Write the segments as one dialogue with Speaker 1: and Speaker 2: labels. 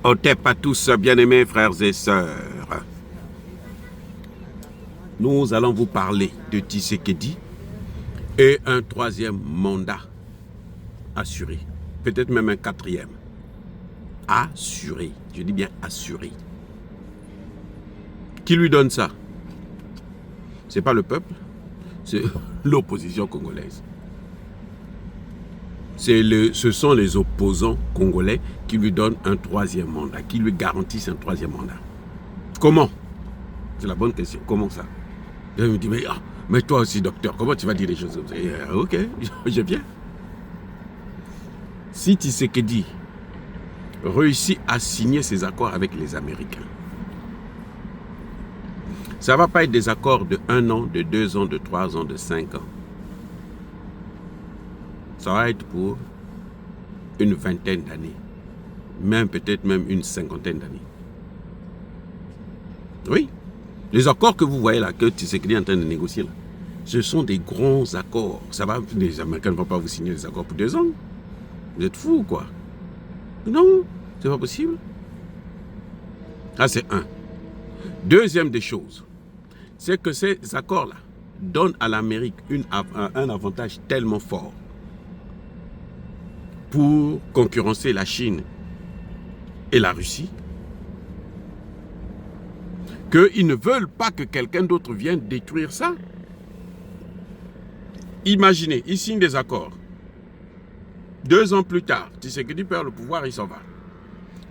Speaker 1: Otep à tous, bien-aimés frères et sœurs. Nous allons vous parler de Tshisekedi et un troisième mandat assuré. Peut-être même un quatrième. Assuré. Je dis bien assuré. Qui lui donne ça? Ce n'est pas le peuple, c'est l'opposition congolaise. Ce sont les opposants congolais qui lui donnent un troisième mandat, qui lui garantissent un troisième mandat. Comment? C'est la bonne question. Comment ça? Je me dis, mais toi aussi, docteur, comment tu vas dire les choses comme ça? Ok, je viens. Si Tshisekedi réussit à signer ses accords avec les Américains, ça ne va pas être des accords de 1 an, de 2 ans, de 3 ans, de 5 ans. Ça va être pour une vingtaine d'années, même peut-être même une cinquantaine d'années. Oui, les accords que vous voyez là, que Tshisekedi est en train de négocier là, ce sont des grands accords. Ça va, les Américains ne vont pas vous signer des accords pour 2 ans. Vous êtes fous quoi? Non, c'est pas possible. Ça c'est un. Deuxième des choses, c'est que ces accords-là donnent à l'Amérique un avantage tellement fort pour concurrencer la Chine et la Russie, qu'ils ne veulent pas que quelqu'un d'autre vienne détruire ça. Imaginez, ils signent des accords. 2 ans plus tard, Tshisekedi perd le pouvoir, il s'en va.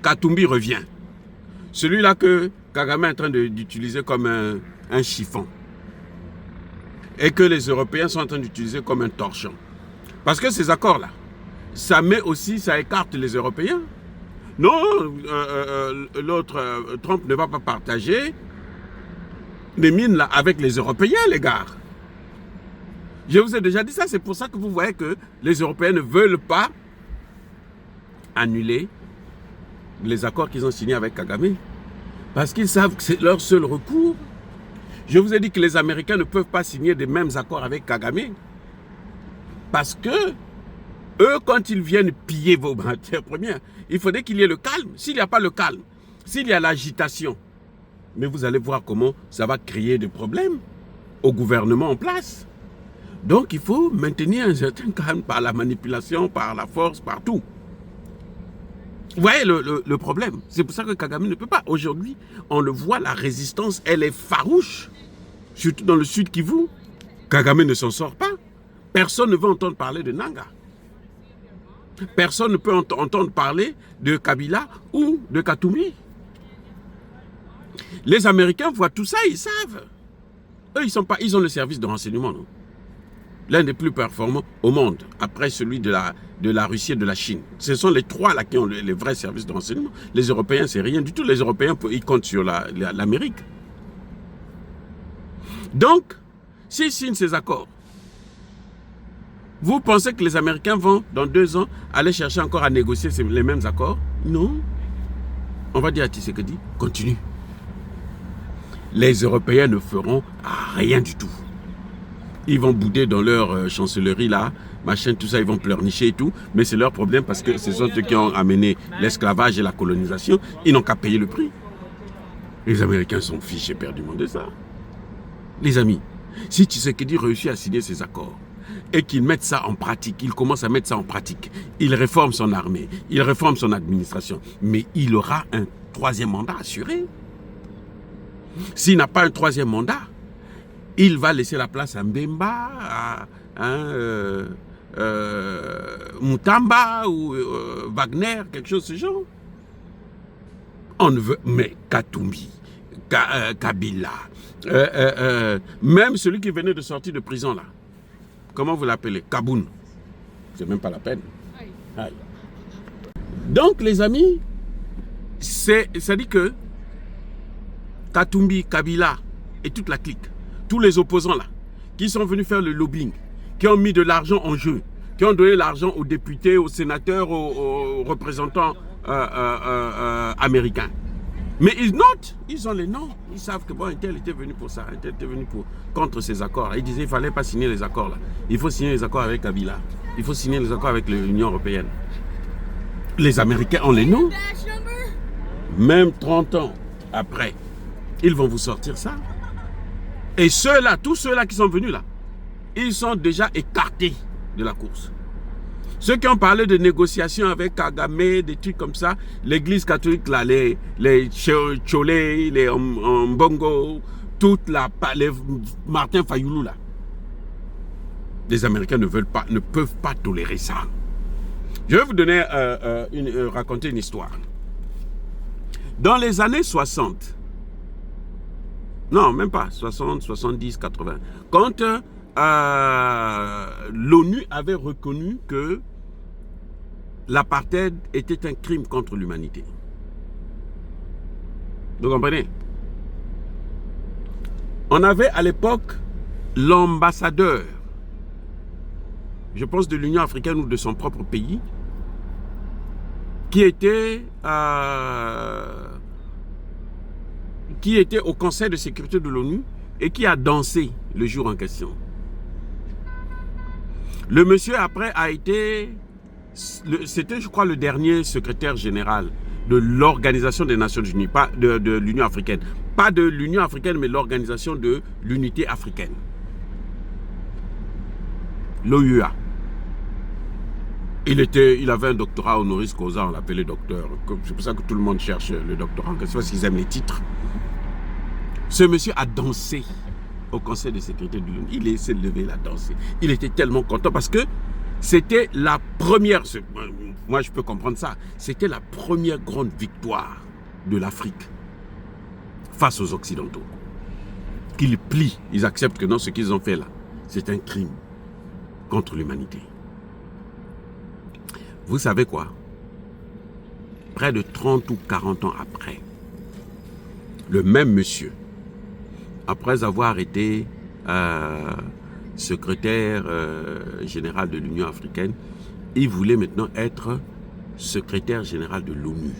Speaker 1: Katumbi revient. Celui-là que Kagame est en train d'utiliser comme un chiffon. Et que les Européens sont en train d'utiliser comme un torchon. Parce que ces accords-là, ça met aussi, ça écarte les Européens. Non, l'autre, Trump ne va pas partager les mines là avec les Européens, les gars. Je vous ai déjà dit ça, c'est pour ça que vous voyez que les Européens ne veulent pas annuler les accords qu'ils ont signés avec Kagame. Parce qu'ils savent que c'est leur seul recours. Je vous ai dit que les Américains ne peuvent pas signer les mêmes accords avec Kagame. Parce que eux, quand ils viennent piller vos matières premières, il faudrait qu'il y ait le calme. S'il n'y a pas le calme, s'il y a l'agitation, mais vous allez voir comment ça va créer des problèmes au gouvernement en place. Donc il faut maintenir un certain calme par la manipulation, par la force, partout. Vous voyez le problème. C'est pour ça que Kagame ne peut pas. Aujourd'hui, on le voit, la résistance, elle est farouche. Surtout dans le sud Kivu. Kagame ne s'en sort pas. Personne ne veut entendre parler de Nanga. Personne ne peut entendre parler de Kabila ou de Katumbi. Les Américains voient tout ça, ils savent. Eux, ils ont le service de renseignement, non? L'un des plus performants au monde, après celui de la Russie et de la Chine. Ce sont les trois là qui ont les vrais services de renseignement. Les Européens, c'est rien du tout. Les Européens, ils comptent sur l'Amérique. Donc, s'ils signent ces accords, vous pensez que les Américains vont, dans 2 ans, aller chercher encore à négocier les mêmes accords? Non. On va dire à Tshisekedi, continue. Les Européens ne feront rien du tout. Ils vont bouder dans leur chancellerie là, machin, tout ça, ils vont pleurnicher et tout. Mais c'est leur problème parce que ce sont eux qui ont amené l'esclavage et la colonisation. Ils n'ont qu'à payer le prix. Les Américains sont fichés éperdument de ça. Les amis, si Tshisekedi réussit à signer ces accords, et qu'il mette ça en pratique, il commence à mettre ça en pratique. Il réforme son armée, il réforme son administration, mais il aura un troisième mandat assuré. S'il n'a pas un troisième mandat, il va laisser la place à Mbemba, à Mutamba ou Wagner, quelque chose de ce genre. On ne veut, mais Katumbi, Kabila, même celui qui venait de sortir de prison là. Comment vous l'appelez? Kaboun. C'est même pas la peine. Aïe. Donc, les amis, ça dit que Katumbi, Kabila et toute la clique, tous les opposants là, qui sont venus faire le lobbying, qui ont mis de l'argent en jeu, qui ont donné l'argent aux députés, aux sénateurs, aux représentants américains. Mais ils notent, ils ont les noms. Ils savent que bon, un tel était venu pour ça, un tel était venu contre ces accords. Ils disaient qu'il ne fallait pas signer les accords là. Il faut signer les accords avec Kabila. Il faut signer les accords avec l'Union européenne. Les Américains ont les noms. même 30 ans après, ils vont vous sortir ça. Et ceux-là, tous ceux-là qui sont venus là, ils sont déjà écartés de la course. Ceux qui ont parlé de négociations avec Kagame, des trucs comme ça, l'église catholique là, les Cholé, les Mbongo, les Martin Fayoulou là. Les Américains ne peuvent pas tolérer ça. Je vais vous donner, raconter une histoire. Dans les années 60, non, même pas, 60, 70, 80, quand l'ONU avait reconnu que l'apartheid était un crime contre l'humanité. Vous comprenez? On avait à l'époque l'ambassadeur, je pense de l'Union africaine ou de son propre pays, qui était au Conseil de sécurité de l'ONU et qui a dansé le jour en question. Le monsieur après a été, c'était je crois le dernier secrétaire général de l'Organisation des Nations Unies, pas de l'Union africaine. Pas de l'Union africaine, mais l'Organisation de l'Unité africaine. L'OUA. Il avait un doctorat honoris causa, on l'appelait docteur. C'est pour ça que tout le monde cherche le doctorat, c'est parce qu'ils aiment les titres. Ce monsieur a dansé au Conseil de sécurité de l'ONU. Il s'est levé, il a dansé. Il était tellement content parce que c'était la première, moi je peux comprendre ça, c'était la première grande victoire de l'Afrique face aux Occidentaux. Qu'ils plient, ils acceptent que non, ce qu'ils ont fait là, c'est un crime contre l'humanité. Vous savez quoi? Près de 30 ou 40 ans après, le même monsieur, après avoir été secrétaire général de l'Union africaine, il voulait maintenant être secrétaire général de l'ONU.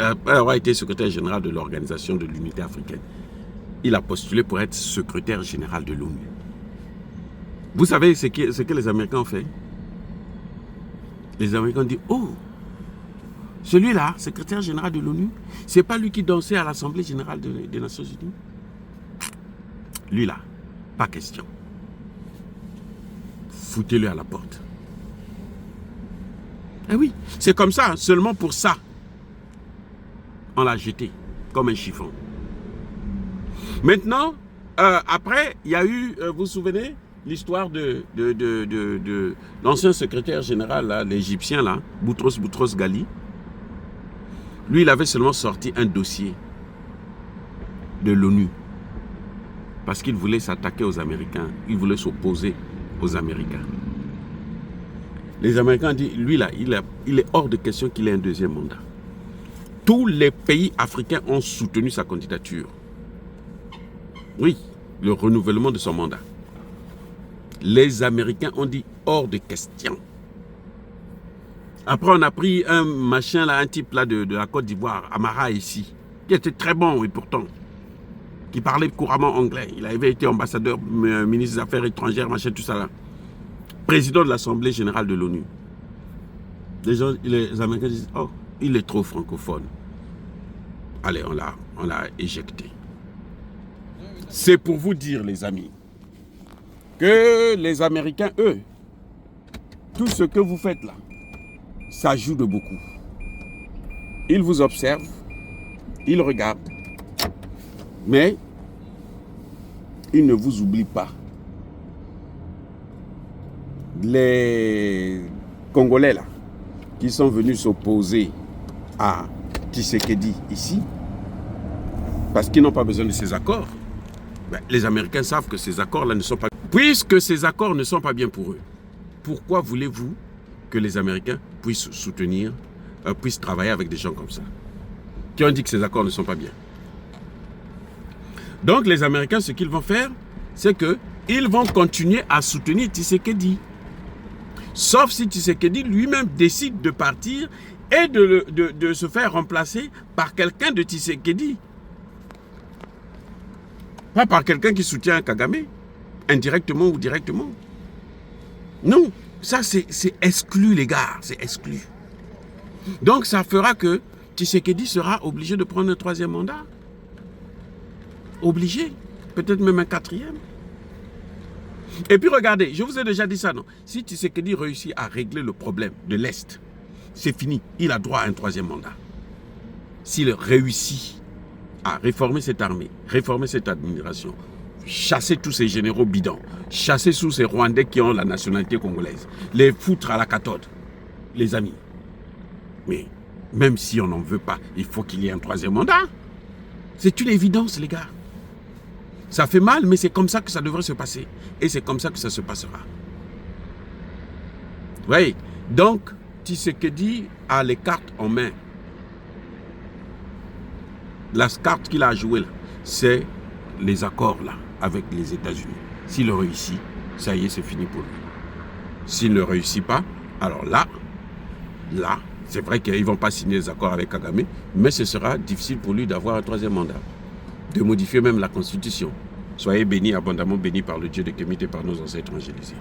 Speaker 1: Après avoir été secrétaire général de l'Organisation de l'Unité africaine, il a postulé pour être secrétaire général de l'ONU. Vous savez ce que les Américains ont fait? Les Américains ont dit, oh, celui-là, secrétaire général de l'ONU, c'est pas lui qui dansait à l'Assemblée générale des Nations Unies? Lui là, pas question. Foutez-le à la porte. Eh oui, c'est comme ça, seulement pour ça. On l'a jeté comme un chiffon. Maintenant, après, il y a eu, vous vous souvenez, l'histoire de l'ancien secrétaire général, l'Égyptien, Boutros Ghali. Lui, il avait seulement sorti un dossier de l'ONU. Parce qu'il voulait s'attaquer aux Américains. Il voulait s'opposer aux Américains. Les Américains ont dit, lui là, il est hors de question qu'il ait un deuxième mandat. Tous les pays africains ont soutenu sa candidature. Oui, le renouvellement de son mandat. Les Américains ont dit hors de question. Après, on a pris un machin là, un type là de la Côte d'Ivoire, Amara ici, qui était très bon et pourtant, qui parlait couramment anglais. Il avait été ambassadeur, ministre des Affaires étrangères, machin, tout ça là. Président de l'Assemblée générale de l'ONU. Les Américains disent, oh, il est trop francophone. Allez, on l'a éjecté. C'est pour vous dire, les amis, que les Américains, eux, tout ce que vous faites là, ça joue de beaucoup. Ils vous observent, ils regardent, mais ils ne vous oublient pas. Les Congolais là, qui sont venus s'opposer à Tshisekedi ici, parce qu'ils n'ont pas besoin de ces accords, ben, les Américains savent que ces accords-là ne sont pas... Puisque ces accords ne sont pas bien pour eux, pourquoi voulez-vous que les Américains puissent soutenir, puissent travailler avec des gens comme ça, qui ont dit que ces accords ne sont pas bien? Donc les Américains, ce qu'ils vont faire, c'est qu'ils vont continuer à soutenir Tshisekedi. Sauf si Tshisekedi lui-même décide de partir et de se faire remplacer par quelqu'un de Tshisekedi. Pas par quelqu'un qui soutient Kagame, indirectement ou directement. Non, ça c'est exclu les gars, c'est exclu. Donc ça fera que Tshisekedi sera obligé de prendre un troisième mandat. Obligé. Peut-être même un quatrième. Et puis regardez, je vous ai déjà dit ça, non? Si Tshisekedi réussit à régler le problème de l'Est, c'est fini. Il a droit à un troisième mandat. S'il réussit à réformer cette armée, réformer cette administration, chasser tous ces généraux bidons, chasser tous ces Rwandais qui ont la nationalité congolaise, les foutre à la cathode, les amis. Mais même si on n'en veut pas, il faut qu'il y ait un troisième mandat. C'est une évidence, les gars. Ça fait mal, mais c'est comme ça que ça devrait se passer. Et c'est comme ça que ça se passera. Oui. Donc, Tshisekedi a les cartes en main. La carte qu'il a jouée, c'est les accords là, avec les États-Unis. S'il réussit, ça y est, c'est fini pour lui. S'il ne réussit pas, alors là, c'est vrai qu'ils ne vont pas signer les accords avec Kagame, mais ce sera difficile pour lui d'avoir un troisième mandat. De modifier même la Constitution. Soyez bénis, abondamment bénis par le Dieu de Kémite et par nos ancêtres angélisés.